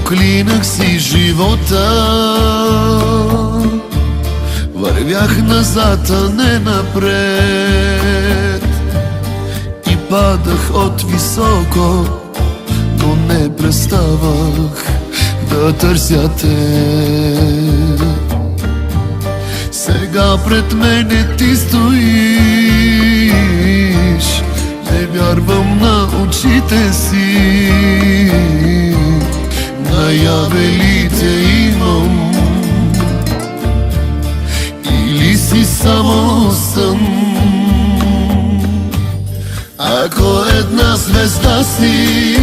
Проклинах си живота, вървях назад, а не напред, и падах от високо, но не преставах да търся те. Сега пред мене ти стоиш, не вярвам на очите си. Наяве ли те имам, или си само сън? Ако една звезда си,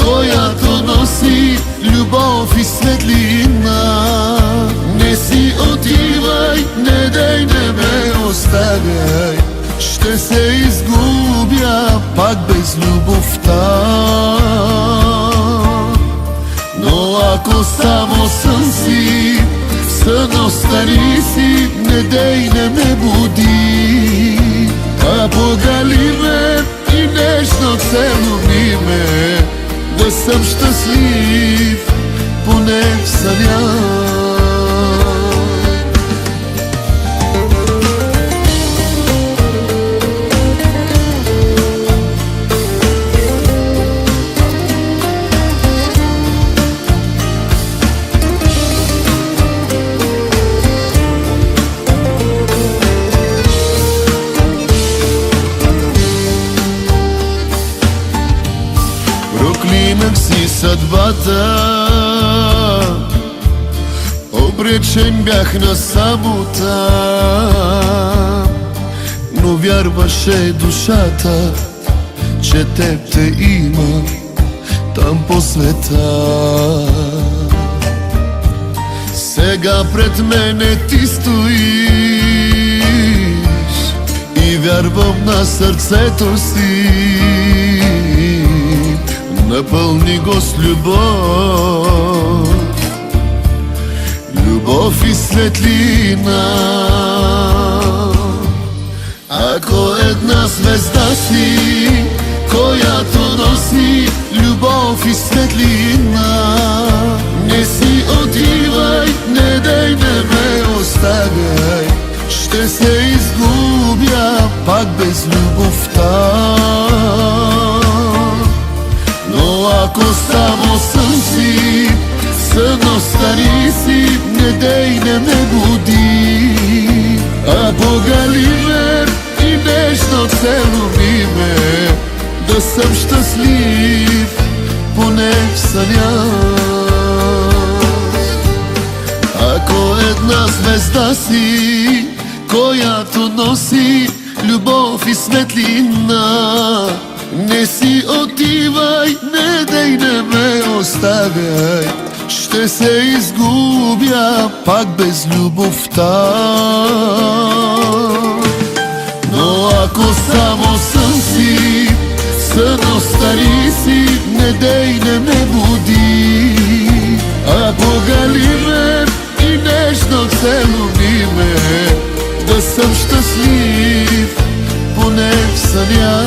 която носи любов и светлина, не си отивай, не дей, не ме оставяй, ще се изгубя пак без любовта. Но ако само сън си, сън остани си, не дей, не ме буди, а погали ме и нежно целуни ме, да съм щастлив поне в съня. Проклинах си съдбата, обречен бях на самота, но вярваше душата, че теб те има там по света. Сега пред мене ти стоиш и вярвам на сърцето си. Напълни го с любов, любов и светлина. Ако една звезда си, която носи любов и светлина, не си отивай, не дей, не ме оставяй, ще се изгубя пак без любовта. Но ако само сън си, сън остани си, не дей, не ме буди, а погали ме и нежно целуни ме, да съм щастлив поне в съня. Ако една звезда си, която носи любов и светлина, не си отивай, не дей, не ме оставяй, ще се изгубя пак без любовта. Но ако само сън си, сън остани си, не дей, не ме буди, а погали ме и нежно целуни ме, да съм щастлив поне в съня.